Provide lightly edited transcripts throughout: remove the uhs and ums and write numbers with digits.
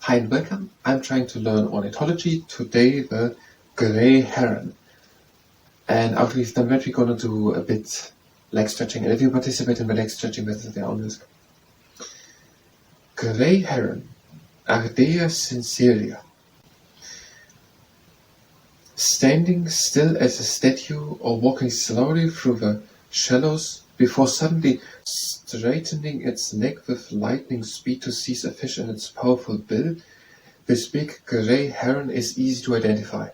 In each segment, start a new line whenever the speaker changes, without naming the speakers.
Hi and welcome. I'm trying to learn ornithology. Today the grey heron. And after we've done that, we're going to do a bit leg stretching. And if you participate in the leg stretching, that's their own risk. Grey heron, Ardea sinceria. Standing still as a statue or walking slowly through the shallows before suddenly straightening its neck with lightning speed to seize a fish in its powerful bill, this big grey heron is easy to identify.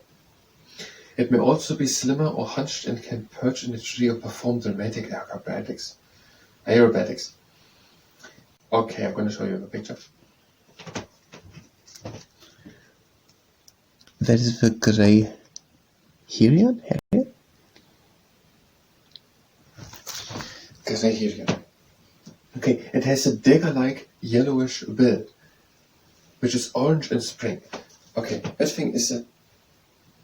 It may also be slimmer or hunched and can perch in a tree or perform dramatic acrobatics. Okay, I'm going to show you the picture.
That is the grey Heron?
Grey heron. Okay, it has a dagger-like yellowish bill, which is orange in spring. Okay, that thing is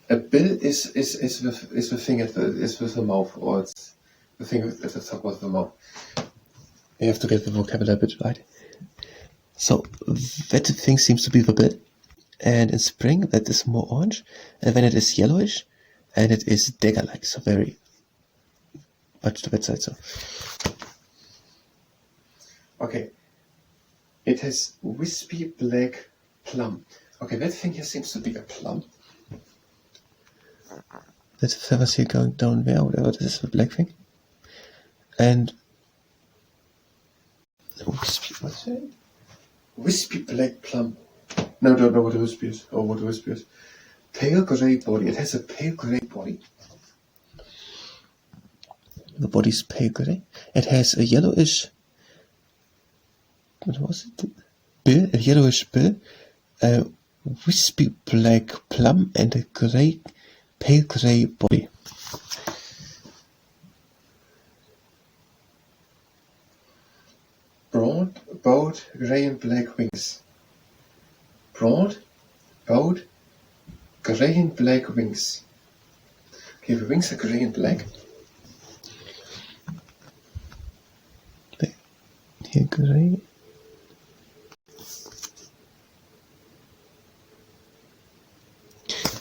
a bill is the thing is with the mouth, or it's the thing at the top of the mouth.
You have to get the vocabulary a bit right. So that thing seems to be the bill, and in spring that is more orange, and then it is yellowish, and it is dagger-like, so very much to that side. So
okay, it has wispy black plum. Okay, that thing here seems to be a plum.
that's the feathers here going down there, whatever this is, the black thing. And
What's it? Wispy black plum. No, I don't know what a wispy is, or what a wispy is. Pale grey body. It has a pale grey body.
the body's pale grey. It has a yellowish, what was it? Bill, a yellowish bill, a wispy black plum, and a pale grey body.
Broad, bowed, grey and black wings. Broad, bowed, grey and black wings. Okay, the wings are grey and black.
Here, grey.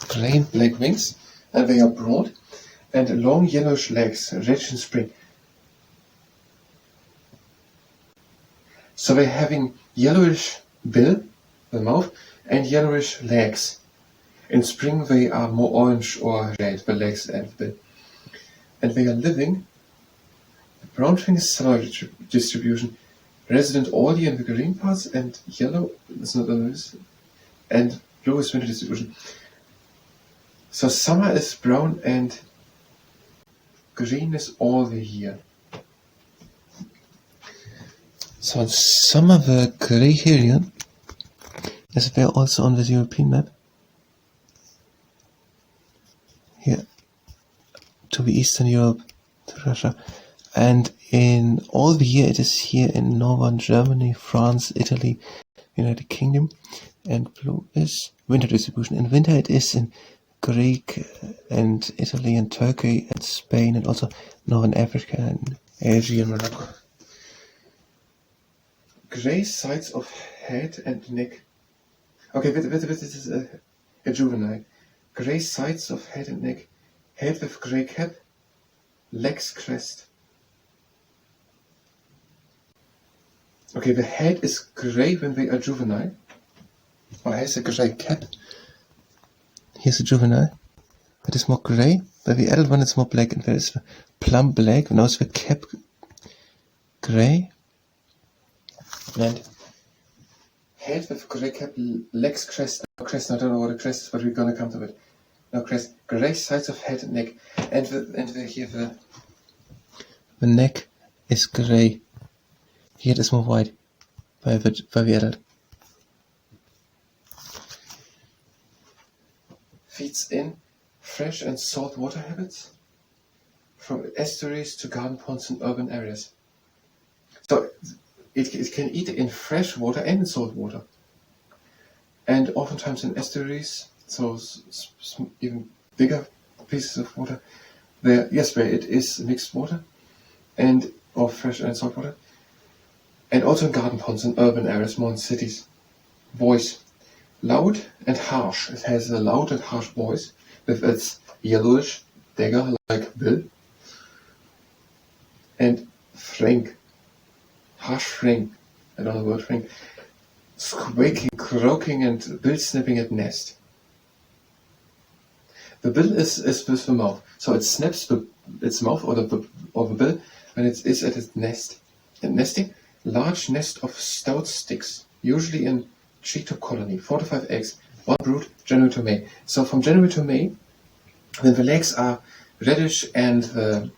Grey and black wings, and they are broad, and long yellowish legs, red in spring. So they're having yellowish bill, the mouth, and yellowish legs. In spring they are more orange or red, the legs and the bill. And they are living, the brown thing is summer distribution, resident only in the green parts, and yellow, it's not on this, and blue is winter distribution. So summer is brown and green is all the year.
So in summer the grey heron is there also on this European map. Here to the Eastern Europe, to Russia. And in all the year it is here in northern Germany, France, Italy, United Kingdom. And blue is winter distribution. In winter it is in Greek and Italy and Turkey and Spain and also northern Africa and Asia and Morocco.
Grey sides of head and neck. Okay, this is a juvenile. Grey sides of head and neck. Head with grey cap. Legs crest. Okay, the head is grey when they are juvenile. Or has a grey cap.
Here's a juvenile. It is more grey, but the adult one is more black, and there is the plum black. Now it's the cap grey.
And head with grey cap, legs crest. No crest, I don't know what a crest is, but we're gonna come to it. No crest. Grey sides of head and neck. And the
neck is grey. Here it is more white by the adult.
Feeds in fresh and salt water habits, from estuaries to garden ponds in urban areas. So it can eat in fresh water and in salt water. And oftentimes in estuaries, so even bigger pieces of water, where it is mixed water, and or fresh and salt water. And also in garden ponds in urban areas, more in cities. Boys. loud and harsh. It has a loud and harsh voice with its yellowish dagger-like bill. And frank, harsh frank, I don't know the word frank, squeaking, croaking and bill snapping at nest. The bill is with the mouth, so it snaps its mouth or the bill when it is at its nest. And nesting, large nest of stout sticks, usually in treetop colony, 4 to 5 eggs, one brood, January to May. So from January to May, when the legs are reddish and the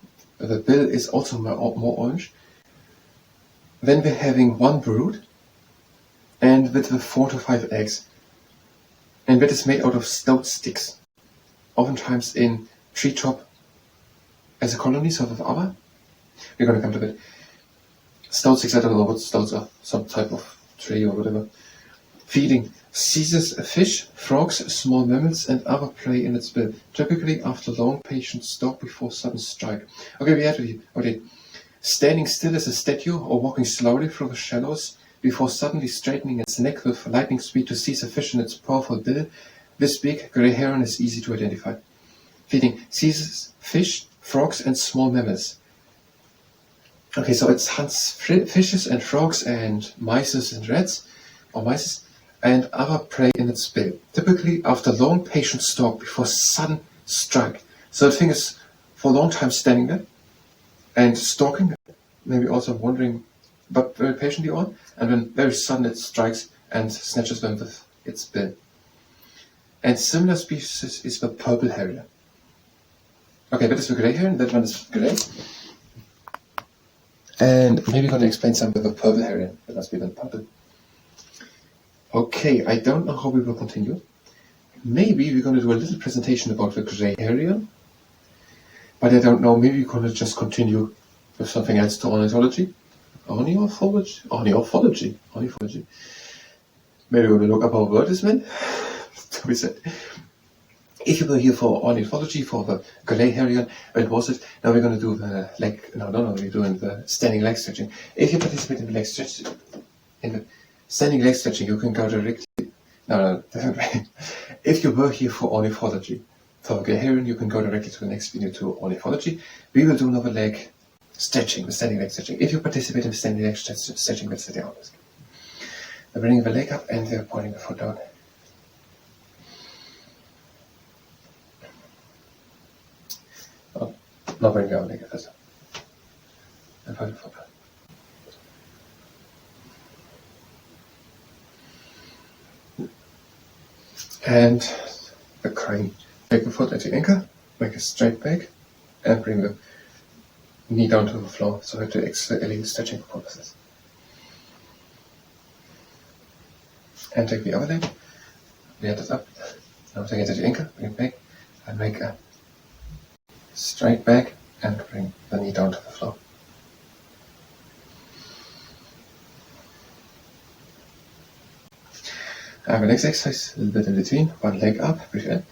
bill is also more orange, then we're having one brood and with the 4 to 5 eggs. And that is made out of stout sticks, oftentimes in treetop as a colony, sort of other. We're going to come to that. Stout sticks, I don't know what stouts are, some type of tree or whatever. Feeding, seizes fish, frogs, small mammals and other prey in its bill, typically after long patient stalk before sudden strike. Okay, we have to, okay. Standing still as a statue or walking slowly through the shallows before suddenly straightening its neck with lightning speed to seize a fish in its powerful bill. This big grey heron is easy to identify. Feeding, seizes fish, frogs and small mammals. Okay, so it hunts fishes and frogs and mice and rats, or mice, and other prey in its bill, typically after long patient stalk before sudden strike. So the thing is for a long time standing there and stalking, maybe also wandering, but very patiently on, and then very sudden it strikes and snatches them with its bill. And similar species is the purple heron. Okay, that is the grey heron, that one is grey. And maybe I'm going to explain something with the purple heron. That must be the purple. Okay, I don't know how we will continue. Maybe we're going to do a little presentation about the grey heron. But I don't know, maybe we're going to just continue with something else to ornithology. Ornithology. Maybe we're going to look up our advertisement. To be said. If you were here for ornithology, for the grey heron, when was it? Now we're going to do the leg, we're doing the standing leg stretching. If you participate in the leg stretching, standing leg stretching, you can go directly, different way. If you were here for ornithology, for grey heron, you can go directly to the next video to ornithology. We will do another leg stretching, the standing leg stretching. If you participate in the standing leg stretching, let's sit down. We're bringing the leg up and we're pointing the foot down. Now bring our leg further. And point the foot down. And the crane. Take the foot at the ankle, make a straight back, and bring the knee down to the floor, so that the extra stretching purposes. And take the other leg, lay it up, now take it at the ankle, bring it back, and make a straight back, and bring the knee down to the floor. And the next exercise, a little bit in between, one leg up, breathe in.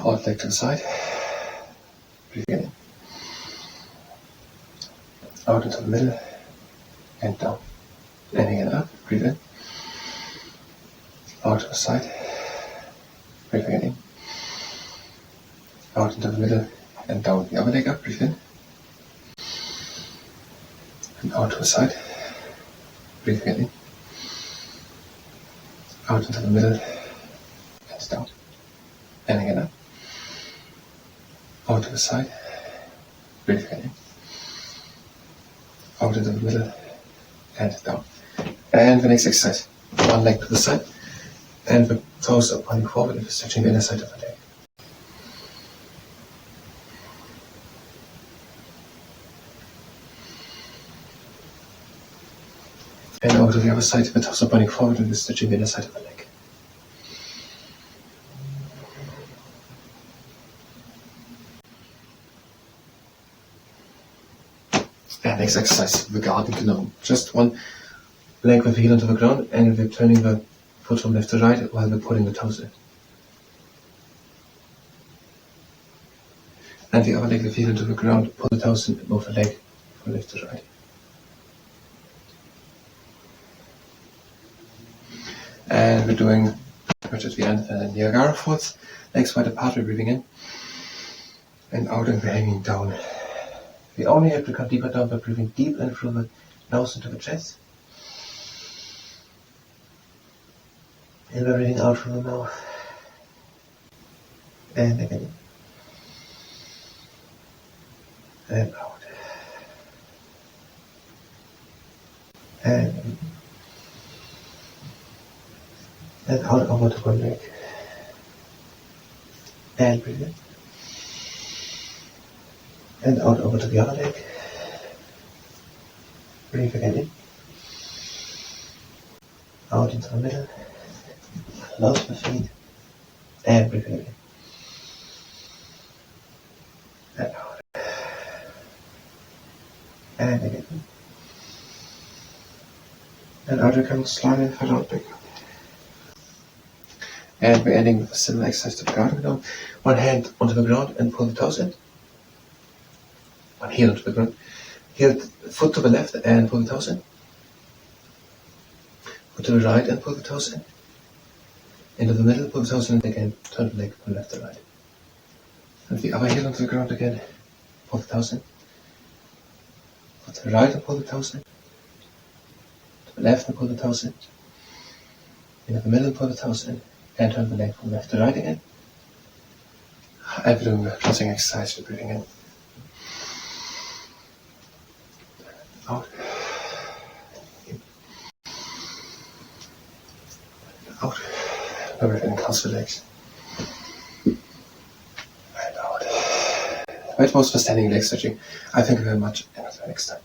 Out leg to the side, breathe in. Out into the middle, and down. And again up, breathe in. Out to the side, breathe again in. Out into the middle, and down. The other leg up, breathe in. And out to the side, breathe again in. Out into the middle, and down. And again up. Out to the side, breathe again in. Out into the middle, and down. And the next exercise, one leg to the side, and the toes are pointing forward and stretching the inner side of the leg. And over to the other side, the toes are pointing forward and stretching the inner side of the leg. And next exercise, the garden gnome. Just one leg with the heel onto the ground, and we're turning the foot from left to right while we're pulling the toes in. And the other leg with the heel into the ground, pull the toes in, and move the leg from left to right. And we're doing, which at the end, Niagara Falls. Legs wide apart, we're breathing in and out, and we're hanging down. We only have to come deeper down by breathing deep in through the nose into the chest. And we're breathing out through the mouth. And again. And out. And out over to one leg. And breathe in. And out over to the other leg. Breathe again in. Out into the middle. Close the feet. And breathe again in. And out. And again in. And out again, slowly and out back up. And we're ending with a similar exercise to the garden down. One hand onto the ground and pull the toes in. One heel onto the ground. Heel, foot to the left and pull the toes in. Foot to the right and pull the toes in. Into the middle, pull the toes in, and again turn the leg from left to right. And the other heel onto the ground again. Pull the toes in. Foot to the right and pull the toes in. To the left and pull the toes in. Into the middle and pull the toes in. And turn the leg from left to right again. And we're doing the closing exercise, we're breathing in. Out. In. Out. Now we're in close the legs. And out. That was for standing leg stretching. I thank you very much, and until next time.